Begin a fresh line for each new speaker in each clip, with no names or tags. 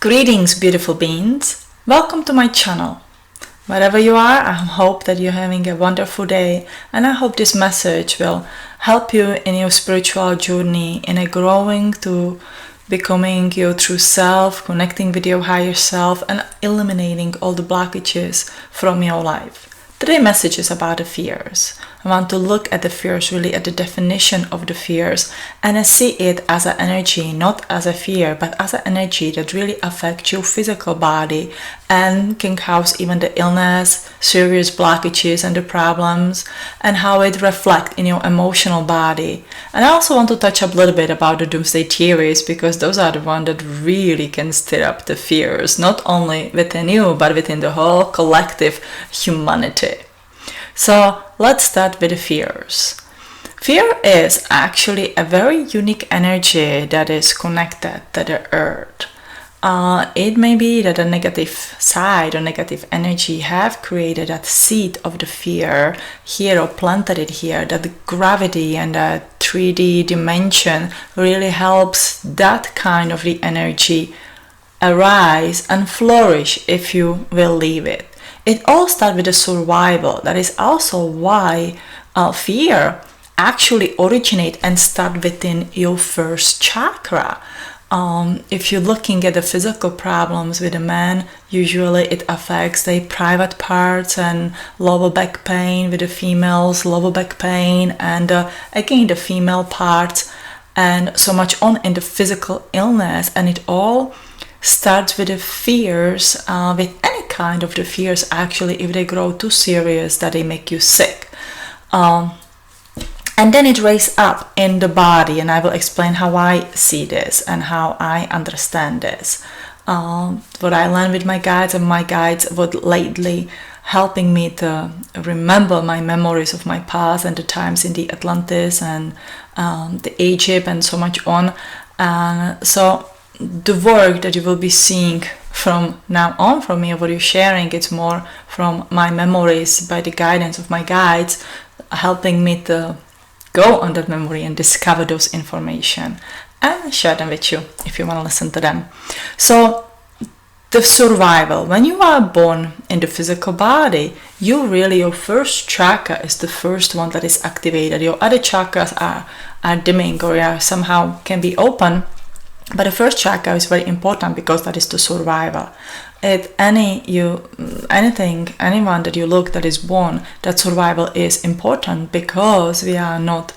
Greetings, beautiful beings. Welcome to my channel. Wherever you are, I hope that you're having a wonderful day, and I hope this message will help you in your spiritual journey, in a growing to becoming your true self, connecting with your higher self, and eliminating all the blockages from your life. Today's message is about the fears. I want to look at the fears, really at the definition of the fears, and I see it as an energy, not as a fear, but as an energy that really affects your physical body and can cause even the illness, serious blockages and the problems, and how it reflects in your emotional body. And I also want to touch up a little bit about the doomsday theories, because those are the ones that really can stir up the fears, not only within you, but within the whole collective humanity. So let's start with the fears. Fear is actually a very unique energy that is connected to the earth. It may be that a negative side or negative energy have created that seed of the fear here or planted it here, that the gravity and the 3D dimension really helps that kind of the energy arise and flourish if you will leave it. It all starts with the survival. That is also why fear actually originate and start within your first chakra. If you're looking at the physical problems with a man, usually it affects the private parts and lower back pain. With the females, lower back pain, and again the female parts, and so much on in the physical illness. And it all starts with the fears, with any kind of the fears actually, if they grow too serious that they make you sick. And then it raises up in the body, and I will explain how I see this and how I understand this. What I learned with my guides, and my guides would lately helping me to remember my memories of my past and the times in the Atlantis and the Egypt and so much on. So the work that you will be seeing from now on from me, what you're sharing, it's more from my memories by the guidance of my guides, helping me to go on that memory and discover those information and share them with you if you want to listen to them. So the survival, when you are born in the physical body, your first chakra is the first one that is activated. Your other chakras are dimming or somehow can be open. But the first chakra is very important because that is the survival. Anyone that you look that is born, that survival is important, because we are not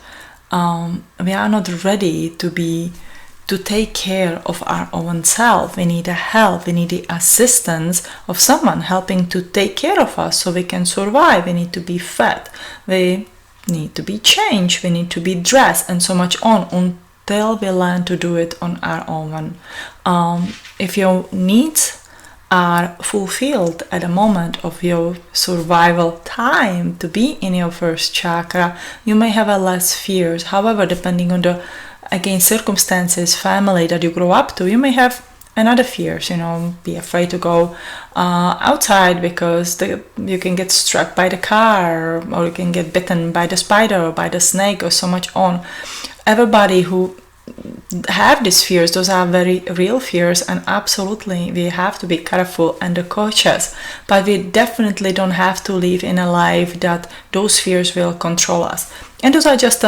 ready to take care of our own self. We need the help. We need the assistance of someone helping to take care of us so we can survive. We need to be fed. We need to be changed. We need to be dressed, and so much on until we learn to do it on our own. If your needs are fulfilled at the moment of your survival time to be in your first chakra, you may have a less fears. However, depending on the circumstances, family that you grow up to, you may have another fears. Be afraid to go outside because you can get struck by the car, or you can get bitten by the spider or by the snake, or so much on. Everybody who have these fears, those are very real fears, and absolutely we have to be careful and cautious, but we definitely don't have to live in a life that those fears will control us. And those are just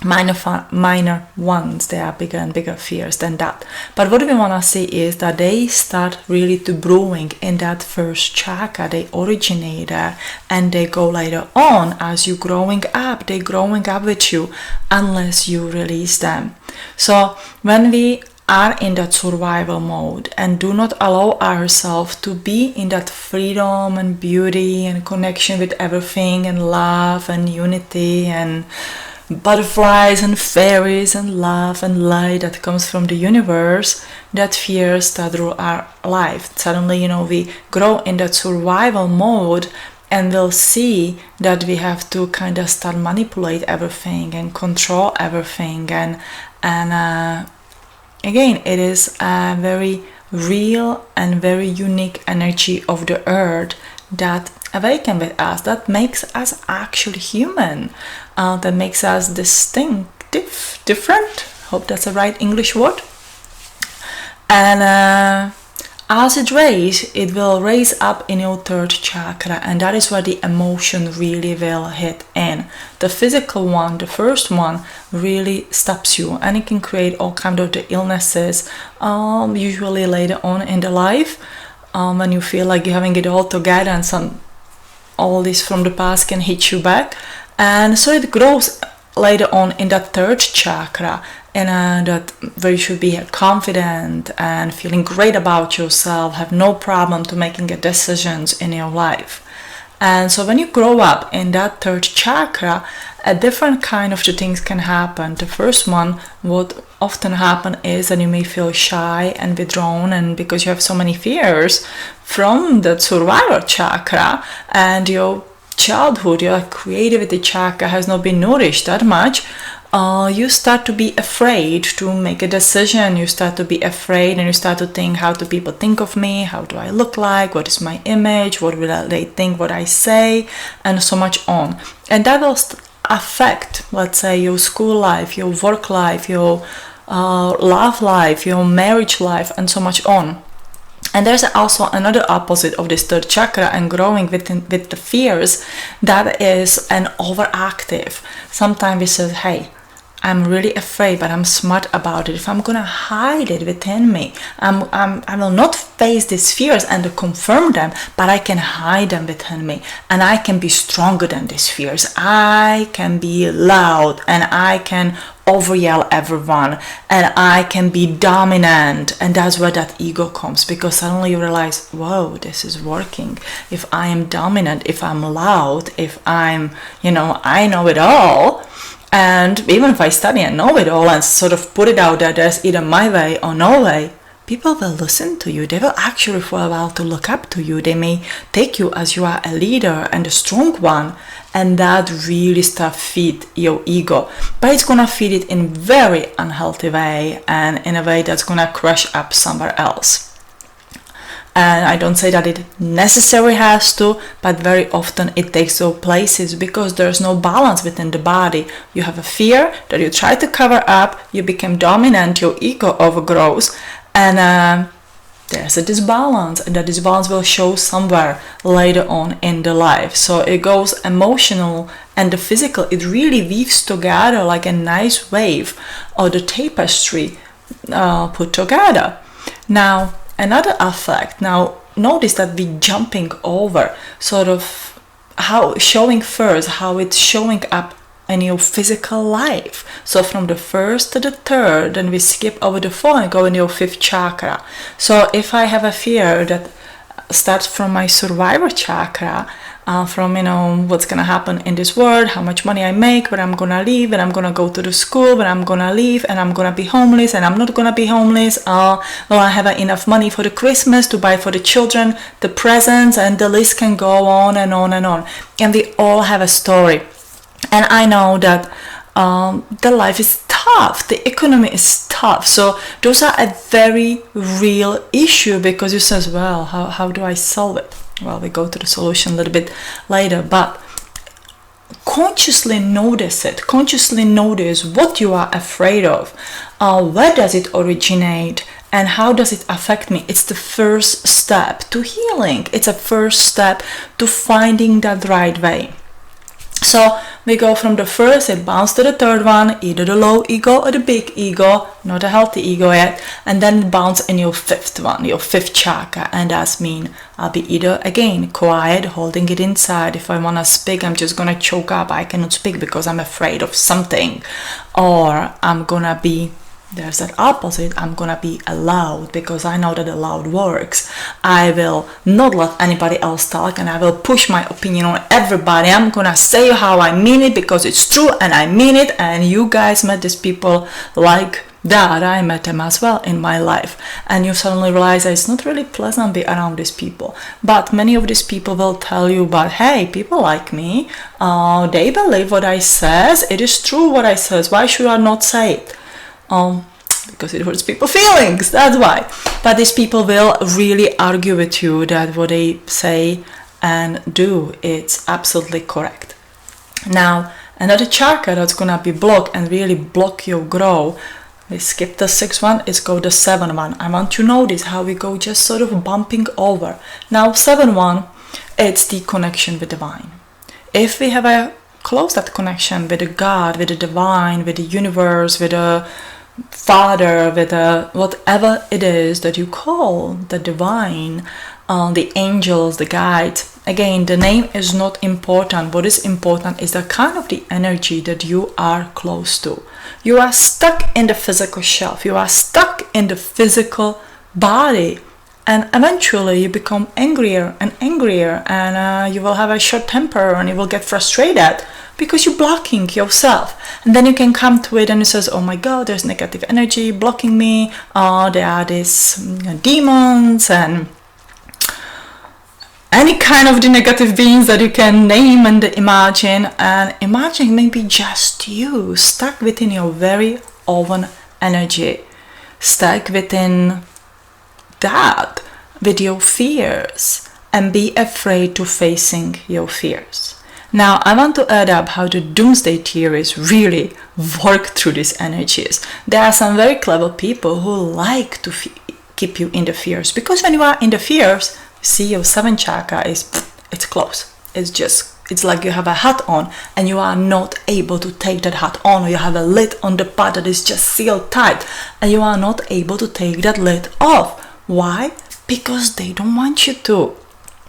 minor ones. They are bigger and bigger fears than that. But what we want to see is that they start really to brewing in that first chakra. They originate there, and they go later on as you growing up. They growing up with you unless you release them. So when we are in that survival mode and do not allow ourselves to be in that freedom and beauty and connection with everything and love and unity and butterflies and fairies and love and light that comes from the universe, that fears that rule our life. Suddenly, we grow in that survival mode, and we'll see that we have to kind of start manipulate everything and control everything. And again, it is a very real and very unique energy of the earth that awaken with us, that makes us actually human, that makes us distinctive, different. Hope that's the right English word. And As it will raise up in your third chakra, and that is where the emotion really will hit in. The physical one, the first one, really stops you, and it can create all kind of the illnesses, usually later on in the life, when you feel like you're having it all together, and all this from the past can hit you back. And so it grows later on in that third chakra, and that where you should be confident and feeling great about yourself, have no problem to making decisions in your life. And so when you grow up in that third chakra, a different kind of the things can happen. The first one, what often happen is that you may feel shy and withdrawn, and because you have so many fears from the survival chakra, and your childhood, your creativity chakra has not been nourished that much, you start to be afraid to make a decision. You start to be afraid, and you start to think, how do people think of me? How do I look like? What is my image? What will they think what I say? And so much on. And that will affect, let's say, your school life, your work life, your love life, your marriage life, and so much on. And there's also another opposite of this third chakra and growing with the fears, that is an overactive. Sometimes we say, hey, I'm really afraid, but I'm smart about it. If I'm gonna hide it within me, I will not face these fears and confirm them, but I can hide them within me, and I can be stronger than these fears. I can be loud, and I can overyell everyone, and I can be dominant. And that's where that ego comes, because suddenly you realize, whoa, this is working. If I am dominant, if I'm loud, if I'm, I know it all. And even if I study and know it all and sort of put it out there, there's either my way or no way, people will listen to you. They will actually for a while to look up to you. They may take you as you are a leader and a strong one, and that really starts feed your ego. But it's gonna feed it in very unhealthy way, and in a way that's gonna crush up somewhere else. And I don't say that it necessarily has to, but very often it takes those places because there's no balance within the body. You have a fear that you try to cover up, you become dominant, your ego overgrows, and there's a disbalance, and that disbalance will show somewhere later on in the life. So it goes emotional and the physical, it really weaves together like a nice wave or the tapestry put together. Now, another effect, now notice that we're jumping over, sort of how showing first how it's showing up in your physical life. So from the first to the third, then we skip over the fourth and go into your fifth chakra. So if I have a fear that starts from my survivor chakra, from what's gonna happen in this world, how much money I make, where I'm gonna live, and I'm gonna go to the school, where I'm gonna live, and I'm gonna be homeless, and I'm not gonna be homeless, will I have enough money for the Christmas to buy for the children the presents, and the list can go on and on and on. And we all have a story, and I know that the life is tough, the economy is tough, so those are a very real issue, because you says, well, how do I solve it? Well, we go to the solution a little bit later, but consciously notice it. Consciously notice what you are afraid of. Where does it originate, and how does it affect me? It's the first step to healing. It's a first step to finding that right way. So we go from the first, it bounces to the third one, either the low ego or the big ego, not a healthy ego yet, and then it bounces in your fifth one, your fifth chakra, and that's mean I'll be either, again, quiet, holding it inside. If I want to speak, I'm just going to choke up, I cannot speak because I'm afraid of something, or I'm going to be, there's that opposite, I'm gonna be loud because I know that the loud works. I will not let anybody else talk, and I will push my opinion on everybody. I'm gonna say how I mean it because it's true and I mean it. And you guys met these people like that. I met them as well in my life, and you suddenly realize that it's not really pleasant to be around these people. But many of these people will tell you, but hey, people like me, they believe what I says, it is true what I says, why should I not say it? Because it hurts people's feelings, that's why. But these people will really argue with you that what they say and do, it's absolutely correct. Now, another chakra that's gonna be blocked and really block your growth We skip the 6th one, it's go the 7th one. I want you to notice how we go just sort of bumping over. Now 7th one, it's the connection with divine. If we have a close that connection with the God, with the divine, with the universe, with the Father, with the whatever it is that you call the divine, the angels, the guides. Again, the name is not important. What is important is the kind of the energy that you are close to. You are stuck in the physical shelf. You are stuck in the physical body. And eventually you become angrier and angrier, and you will have a short temper, and you will get frustrated because you're blocking yourself. And then you can come to it and it says, oh my God, there's negative energy blocking me. There are these demons and any kind of the negative beings that you can name and imagine. And imagine maybe just you stuck within your very own energy, stuck within that with your fears, and be afraid to facing your fears. Now I want to add up how the doomsday theories really work through these energies. There are some very clever people who like to keep you in the fears, because when you are in the fears, see, your 7th chakra it's closed. It's like you have a hat on and you are not able to take that hat on, or you have a lid on the pot that is just sealed tight and you are not able to take that lid off. Why? Because they don't want you to.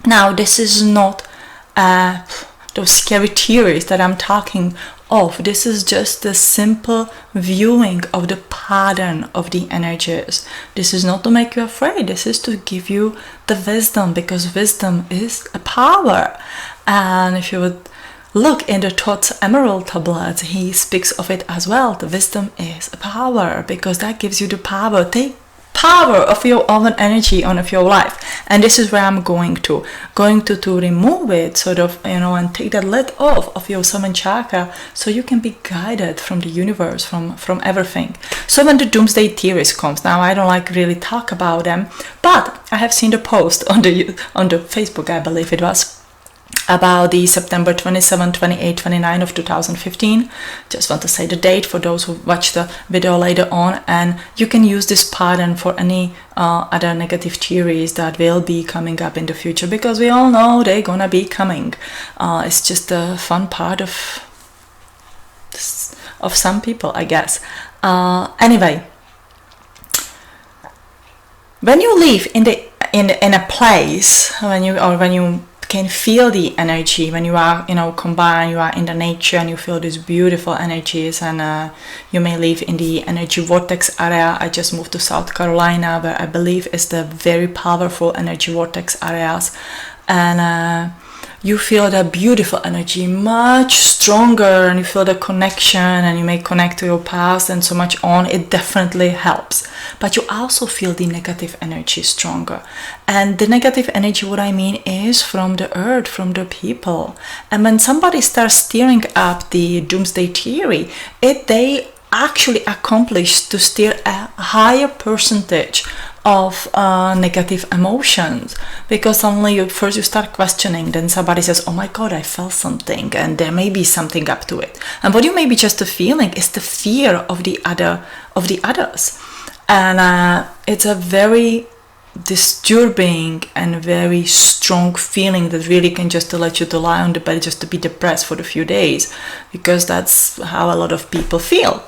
Now, this is not those scary theories that I'm talking of. This is just a simple viewing of the pattern of the energies. This is not to make you afraid. This is to give you the wisdom, because wisdom is a power. And if you would look in the Thoth Emerald tablet, he speaks of it as well. The wisdom is a power, because that gives you the power. Take power of your own energy on of your life. And this is where I'm going to remove it, sort of, and take that lid off of your 7th chakra, so you can be guided from the universe, from everything. So when the doomsday theories comes, now I don't like really talk about them, but I have seen the post on the Facebook, I believe it was, about the September 27, 28, 29 of 2015. Just want to say the date for those who watch the video later on, and you can use this pattern for any other negative theories that will be coming up in the future, because we all know they're gonna be coming. It's just a fun part of some people, I guess. Anyway, when you live in a place, when you can feel the energy, when you are combined, you are in the nature and you feel these beautiful energies, and you may live in the energy vortex area. I just moved to South Carolina, where I believe is the very powerful energy vortex areas, and you feel that beautiful energy much stronger, and you feel the connection, and you may connect to your past and so much on. It definitely helps. But you also feel the negative energy stronger. And the negative energy, what I mean, is from the earth, from the people. And when somebody starts stirring up the doomsday theory, they actually accomplish to steer a higher percentage of negative emotions, because suddenly first you start questioning, then somebody says, oh my God, I felt something, and there may be something up to it. And what you may be just a feeling is the fear of the others. And it's a very disturbing and very strong feeling that really can just let you to lie on the bed just to be depressed for a few days, because that's how a lot of people feel.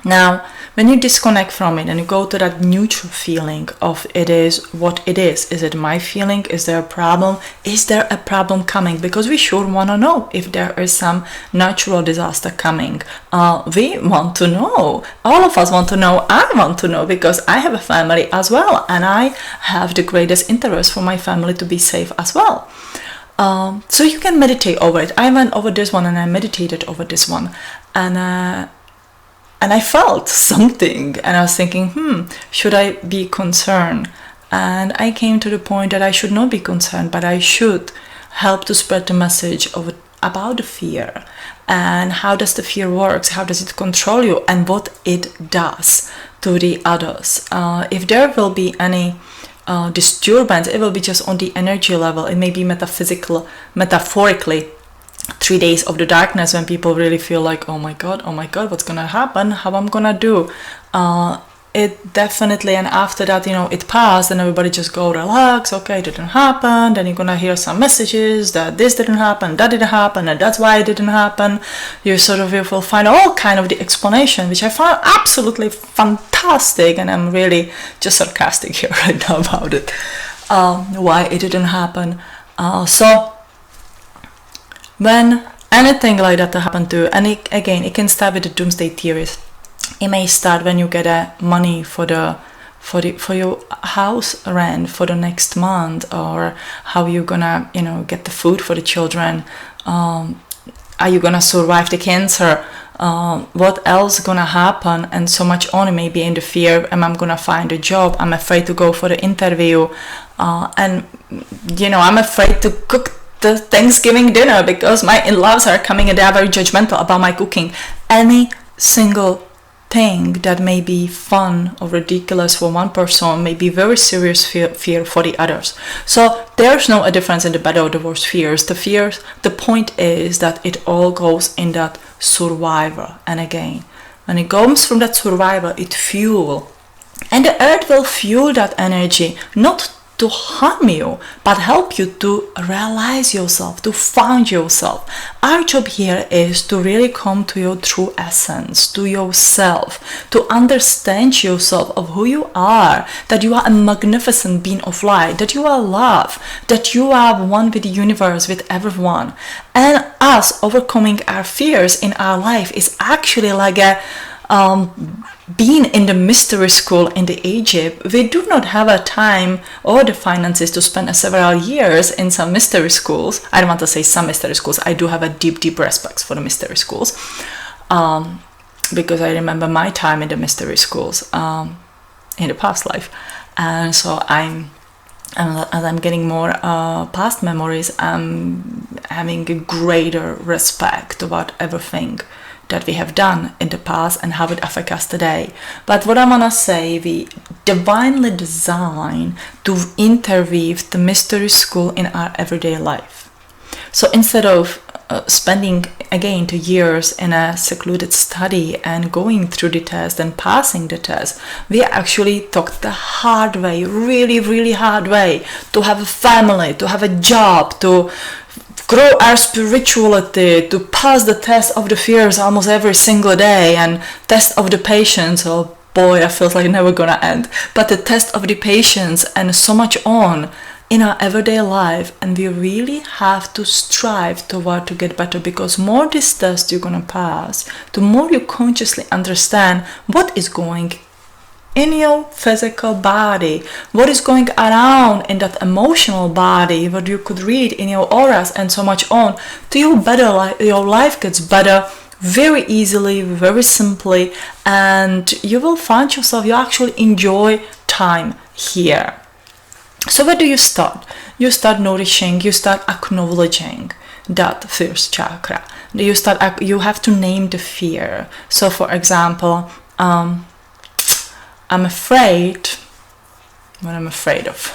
Now, when you disconnect from it and you go to that neutral feeling of it is what it is it my feeling? Is there a problem? Is there a problem coming? Because we sure want to know if there is some natural disaster coming. We want to know. All of us want to know. I want to know, because I have a family as well, and I have the greatest interest for my family to be safe as well. So you can meditate over it. I went over this one and I meditated over this one, and I felt something, and I was thinking, should I be concerned? And I came to the point that I should not be concerned, but I should help to spread the message about the fear, and how does the fear works, how does it control you, and what it does to the others. If there will be any disturbance, it will be just on the energy level. It may be metaphorically, 3 days of the darkness, when people really feel like, oh my god, what's gonna happen, how I'm gonna do, it definitely, and after that, it passed, and everybody just go relax, okay, it didn't happen. Then you're gonna hear some messages that this didn't happen, that didn't happen, and that's why it didn't happen. You will find all kind of the explanation, which I found absolutely fantastic, and I'm really just sarcastic here right now about it, why it didn't happen. So when anything like that happen to, and it can start with the doomsday theories. It may start when you get money for your house rent for the next month, or how you gonna get the food for the children. Are you gonna survive the cancer? What else gonna happen? And so much on. It may be in the fear, am I gonna find a job? I'm afraid to go for the interview, and I'm afraid to cook the Thanksgiving dinner because my in-laws are coming and they are very judgmental about my cooking. Any single thing that may be fun or ridiculous for one person may be very serious fear for the others. So there's no difference in the better or the worse fears. The point is that it all goes in that survival. And again, when it comes from that survival, it fuel, and the earth will fuel that energy, not to harm you, but help you to realize yourself, to find yourself. Our job here is to really come to your true essence, to yourself, to understand yourself of who you are, that you are a magnificent being of light, that you are love, that you are one with the universe, with everyone. And us overcoming our fears in our life is actually like a being in the mystery school in the Egypt. We do not have a time or the finances to spend several years in some mystery schools. I don't want to say some mystery schools. I do have a deep respect for the mystery schools, because I remember my time in the mystery schools in the past life. And so as I'm getting more past memories, I'm having a greater respect about everything that we have done in the past and how it affects us today. But what I want to say, we divinely design to interweave the mystery school in our everyday life. So instead of spending again 2 years in a secluded study and going through the test and passing the test, we actually took the hard way, really hard way, to have a family, to have a job, to grow our spirituality, to pass the test of the fears almost every single day, and test of the patience. Oh boy, I feel like never gonna end. But the test of the patience, and so much on in our everyday life. And we really have to strive toward to get better, because more this test you're gonna pass, the more you consciously understand what is going in your physical body, what is going around in that emotional body, what you could read in your auras, and so much on. To your better your life gets better very easily, very simply, and you will find yourself, you actually enjoy time here. So where do you start? You start nourishing, you start acknowledging that first chakra. You have to name the fear. So for example, I'm afraid, what I'm afraid of.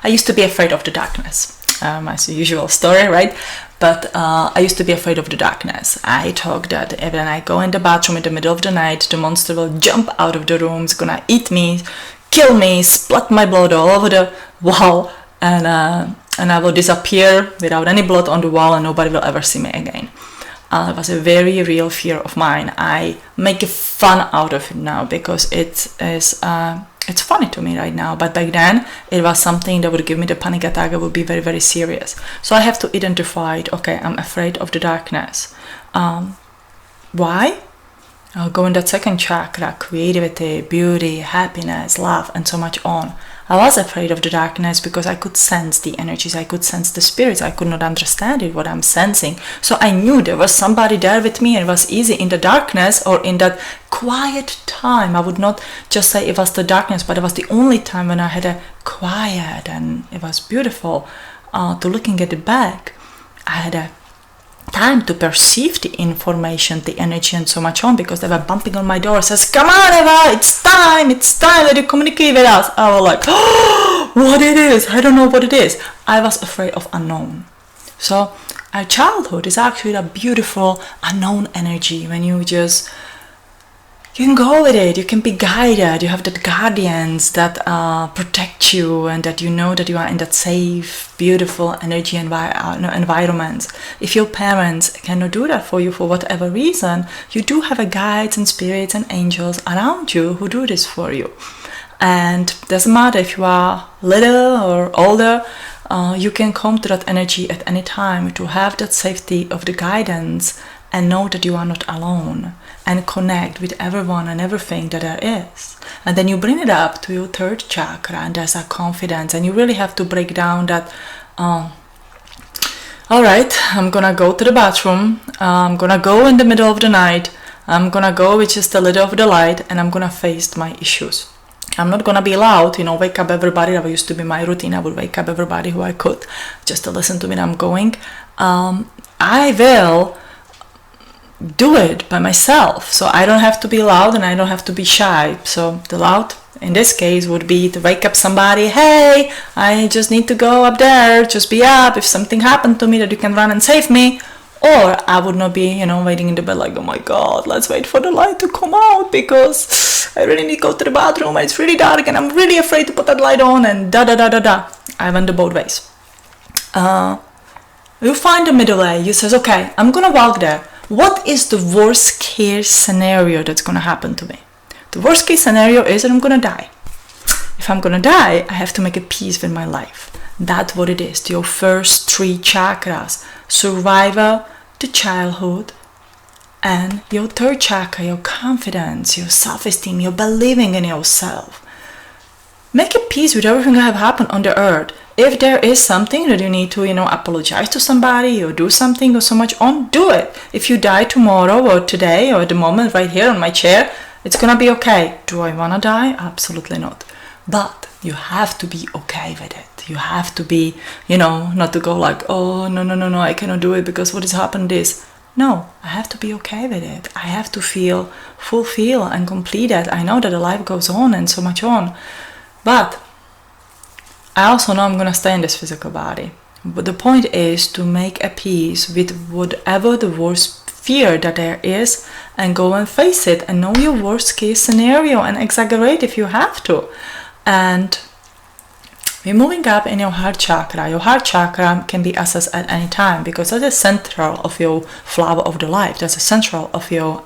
I used to be afraid of the darkness. My usual story, right? But I used to be afraid of the darkness. I thought that when I go in the bathroom in the middle of the night, the monster will jump out of the room, it's gonna eat me, kill me, splat my blood all over the wall, and I will disappear without any blood on the wall, and nobody will ever see me again. It was a very real fear of mine. I make fun out of it now because it's funny to me right now. But back then, it was something that would give me the panic attack. It would be very serious. So I have to identify it. Okay, I'm afraid of the darkness. Why? I'll go in that second chakra, creativity, beauty, happiness, love, and so much on. I was afraid of the darkness because I could sense the energies, I could sense the spirits, I could not understand it, what I'm sensing. So I knew there was somebody there with me, and it was easy in the darkness or in that quiet time. I would not just say it was the darkness, but it was the only time when I had a quiet, and it was beautiful to looking at it back. I had a time to perceive the information, the energy, and so much on, because they were bumping on my door, says, come on Eva, it's time that you communicate with us. I was like, oh, what it is, I don't know what it is. I was afraid of unknown. So Our childhood is actually a beautiful unknown energy when you can go with it, you can be guided, you have that guardians that protect you, and that you know that you are in that safe, beautiful energy environment. If your parents cannot do that for you for whatever reason, you do have a guides and spirits and angels around you who do this for you. And it doesn't matter if you are little or older, you can come to that energy at any time to have that safety of the guidance and know that you are not alone, and connect with everyone and everything that there is. And then you bring it up to your third chakra, and there's a confidence, and you really have to break down that, all right, I'm gonna go to the bathroom, I'm gonna go in the middle of the night, I'm gonna go with just a little of the light, and I'm gonna face my issues. I'm not gonna be loud, wake up everybody. That used to be my routine. I would wake up everybody who I could just to listen to me. I'm going. I will do it by myself, so I don't have to be loud and I don't have to be shy. So the loud in this case would be to wake up somebody. Hey, I just need to go up there, just be up. If something happened to me, that you can run and save me. Or I would not be, waiting in the bed like, oh my god, let's wait for the light to come out because I really need to go to the bathroom and it's really dark and I'm really afraid to put that light on, and I went the both ways. You find the middle way. You says, okay, I'm gonna walk there. What is the worst case scenario that's going to happen to me? The worst case scenario is that I'm going to die. If I'm going to die, I have to make a peace with my life. That's what it is. Your first three chakras: survival, the childhood, and your third chakra, your confidence, your self-esteem, your believing in yourself. Make a peace with everything that have happened on the earth. If there is something that you need to, apologize to somebody or do something or so much on, do it. If you die tomorrow or today or at the moment right here on my chair, it's gonna be okay. Do I wanna die? Absolutely not. But you have to be okay with it. You have to be, not to go like, oh, no, I cannot do it because what has happened is. No, I have to be okay with it. I have to feel fulfilled and completed. I know that the life goes on and so much on. But I also know I'm going to stay in this physical body. But the point is to make a peace with whatever the worst fear that there is, and go and face it and know your worst case scenario and exaggerate if you have to. And we're moving up in your heart chakra. Your heart chakra can be accessed at any time because that's the central of your flower of the life. That's the central of your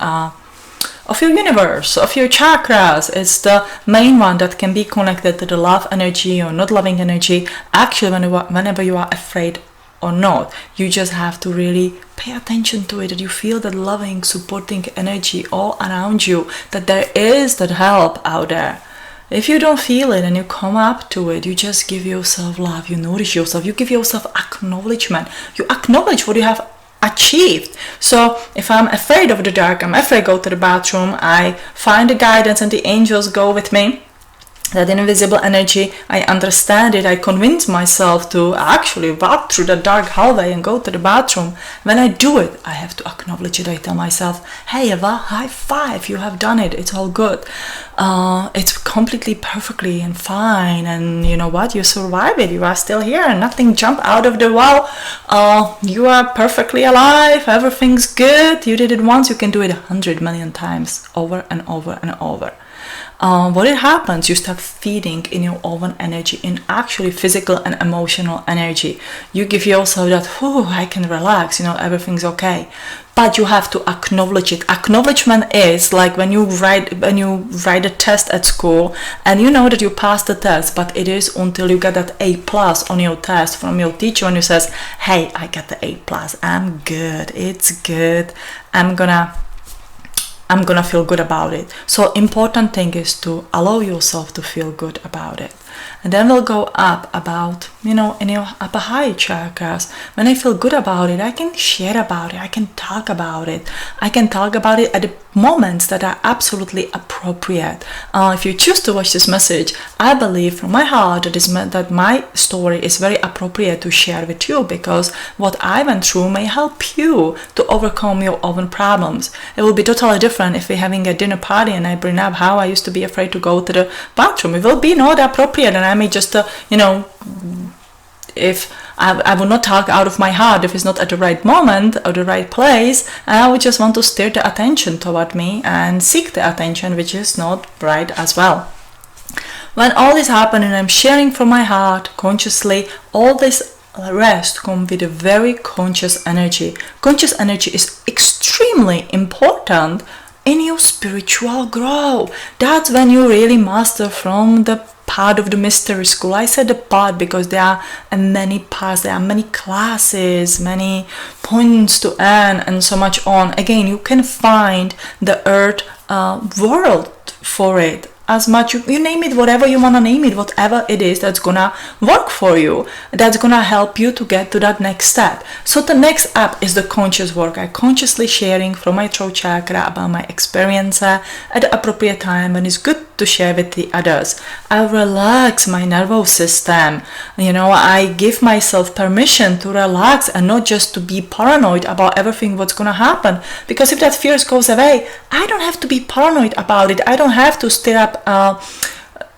universe, of your chakras. It's the main one that can be connected to the love energy or not loving energy. Actually, whenever you are afraid or not, you just have to really pay attention to it, that you feel that loving, supporting energy all around you, that there is that help out there. If you don't feel it and you come up to it, you just give yourself love, you nourish yourself, you give yourself acknowledgement, you acknowledge what you have achieved. So if I'm afraid of the dark, I'm afraid to go to the bathroom, I find the guidance and the angels go with me, that invisible energy, I understand it, I convince myself to actually walk through the dark hallway and go to the bathroom. When I do it, I have to acknowledge it. I tell myself, hey Eva, high five, you have done it, it's all good, it's completely perfectly and fine, and you know what, you survived it, you are still here and nothing jumped out of the wall, you are perfectly alive, everything's good, you did it once, you can do it 100 million times over and over and over. What it happens, you start feeding in your own energy, in actually physical and emotional energy. You give yourself that, I can relax, everything's okay. But you have to acknowledge it. Acknowledgement is like when you write a test at school and you know that you passed the test, but it is until you get that A+ on your test from your teacher and you says, hey, I got the A+, I'm good, it's good, I'm gonna feel good about it. So important thing is to allow yourself to feel good about it. And then we'll go up about, in your upper high chakras. When I feel good about it, I can share about it. I can talk about it. I can talk about it at the moments that are absolutely appropriate. If you choose to watch this message, I believe from my heart that my story is very appropriate to share with you, because what I went through may help you to overcome your own problems. It will be totally different if we're having a dinner party and I bring up how I used to be afraid to go to the bathroom. It will be not appropriate, and I may just, if I would not talk out of my heart if it's not at the right moment or the right place, and I would just want to steer the attention toward me and seek the attention which is not right as well. When all this happens and I'm sharing from my heart consciously, all this rest comes with a very conscious energy. Conscious energy is extremely important in your spiritual growth. That's when you really master from the part of the mystery school. I said the part because there are many parts, there are many classes, many points to earn, and so much on. Again, you can find the earth world for it. As much, you name it, whatever you want to name it, whatever it is that's gonna work for you, that's gonna help you to get to that next step. So the next step is the conscious work. I consciously sharing from my throat chakra about my experience at the appropriate time, and it's good to share with the others. I relax my nervous system. I give myself permission to relax and not just to be paranoid about everything what's gonna happen. Because if that fear goes away, I don't have to be paranoid about it. I don't have to stir up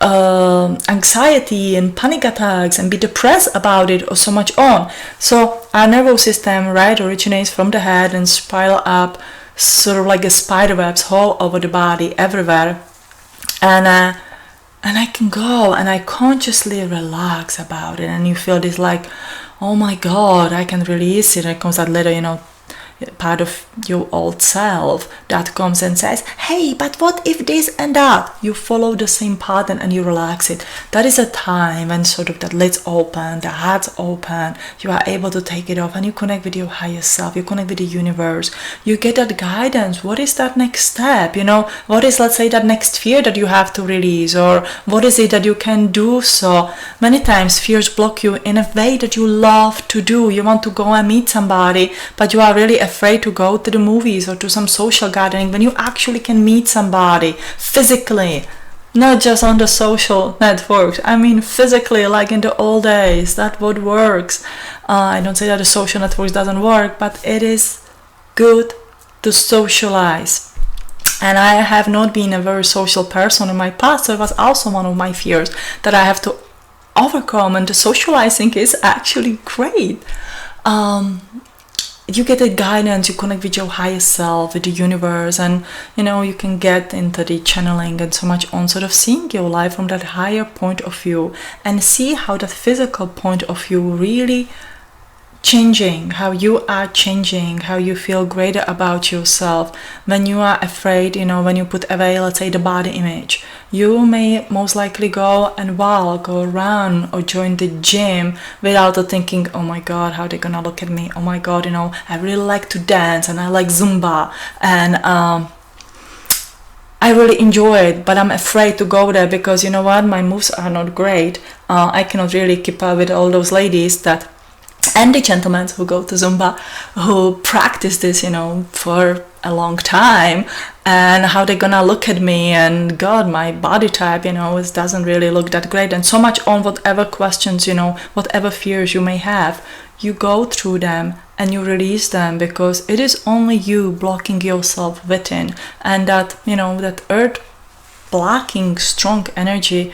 anxiety and panic attacks and be depressed about it or so much on. So our nervous system, right, originates from the head and spiral up sort of like a spider webs all over the body, everywhere. And I can go and I consciously relax about it, and you feel this like, oh my God, I can release it. And it comes that little, part of your old self that comes and says, hey, but what if this and that? You follow the same pattern and you relax it. That is a time when sort of that lid's open, the heart's open, you are able to take it off and you connect with your higher self, you connect with the universe, you get that guidance. What is that next step? What is, let's say, that next fear that you have to release, or what is it that you can do? So many times fears block you in a way that you love to do. You want to go and meet somebody, but you are really afraid to go to the movies or to some social gathering when you actually can meet somebody physically, not just on the social networks. I mean physically, like in the old days. That's what works. I don't say that the social networks doesn't work, but it is good to socialize. And I have not been a very social person in my past, so it was also one of my fears that I have to overcome, and the socializing is actually great. You get a guidance, you connect with your higher self, with the universe, and you can get into the channeling and so much on, sort of seeing your life from that higher point of view and see how that physical point of view really changing, how you are changing, how you feel greater about yourself. When you are afraid, when you put away, let's say, the body image, you may most likely go and walk or run or join the gym without thinking, oh my God, how they're gonna look at me, oh my God, I really like to dance and I like Zumba and I really enjoy it, but I'm afraid to go there because my moves are not great. I cannot really keep up with all those ladies and the gentlemen who go to Zumba, who practice this, for a long time, and how they're gonna look at me, and God, my body type, it doesn't really look that great, and so much on whatever questions, whatever fears you may have, you go through them and you release them, because it is only you blocking yourself within, and that, that earth blocking strong energy,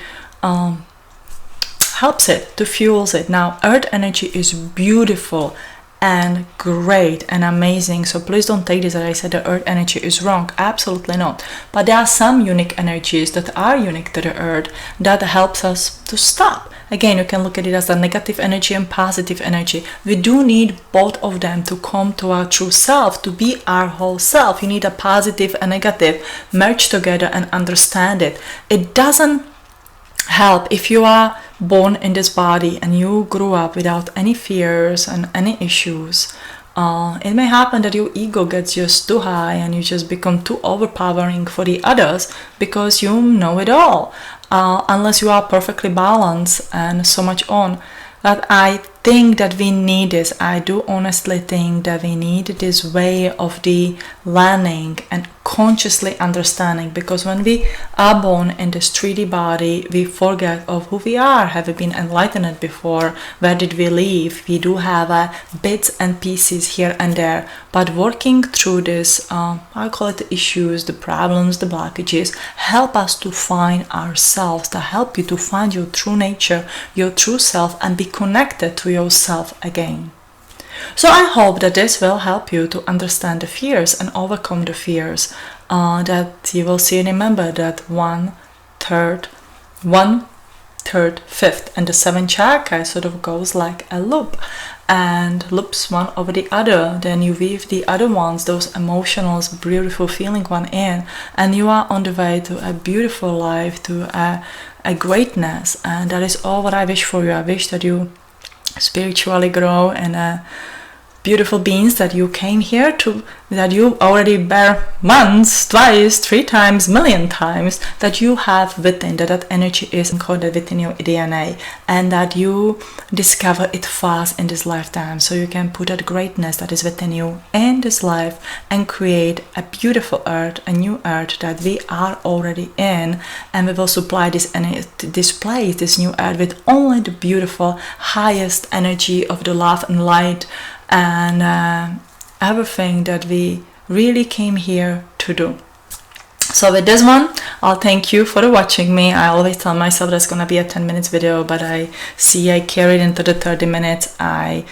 helps it to fuels it. Now, earth energy is beautiful and great and amazing, so please don't take this that I said the earth energy is wrong. Absolutely not. But there are some unique energies that are unique to the earth that helps us to stop. Again, you can look at it as a negative energy and positive energy. We do need both of them to come to our true self, to be our whole self. You need a positive and negative merge together and understand it. It doesn't help if you are born in this body and you grew up without any fears and any issues. It may happen that your ego gets just too high and you just become too overpowering for the others because you know it all, unless you are perfectly balanced and so much on. But I think that we need this. I do honestly think that we need this way of the learning and consciously understanding, because when we are born in this 3D body, we forget of who we are. Have we been enlightened before? Where did we live? We do have bits and pieces here and there, but working through this, I call it the issues, the problems, the blockages, help us to find ourselves, to help you to find your true nature, your true self, and be connected to yourself again. So I hope that this will help you to understand the fears and overcome the fears, that you will see and remember that 1/3, 5th, and the 7th chakra sort of goes like a loop and loops one over the other. Then you weave the other ones, those emotional, beautiful feeling one in, and you are on the way to a beautiful life, to a greatness. And that is all what I wish for you. I wish that you spiritually grow and beautiful beings, that you came here to, that you already bear once, twice, 3 times, million times, that you have within, that energy is encoded within your DNA, and that you discover it fast in this lifetime, so you can put that greatness that is within you in this life and create a beautiful earth, a new earth that we are already in, and we will supply this place, this new earth, with only the beautiful highest energy of the love and light and everything that we really came here to do. So with this one, I'll thank you for watching me. I always tell myself that's gonna be a 10 minutes video, but I see I carried into the 30 minutes. I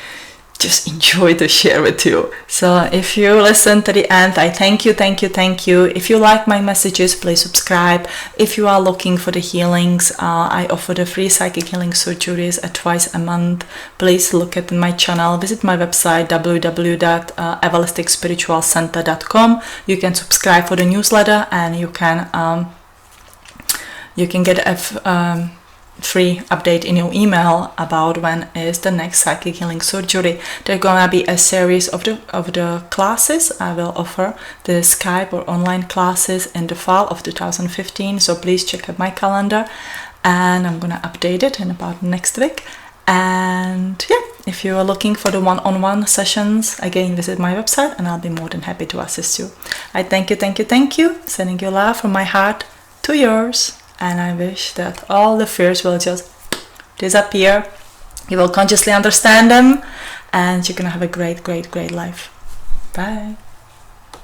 just enjoy to share with you. So if you listen to the end, I thank you, thank you, thank you. If you like my messages, please subscribe. If you are looking for the healings, I offer the free psychic healing surgeries twice a month. Please look at my channel, visit my website www.evalysticspiritualcenter.com. You can subscribe for the newsletter, and you can get a free update in your email about when is the next psychic healing surgery. There's gonna be a series of the classes. I will offer the Skype or online classes in the fall of 2015, so please check out my calendar, and I'm gonna update it in about next week. And yeah, if you are looking for the one-on-one sessions, again, visit my website and I'll be more than happy to assist you. I thank you, thank you, thank you. Sending you love from my heart to yours. And I wish that all the fears will just disappear. You will consciously understand them, and you're gonna have a great, great, great life. Bye.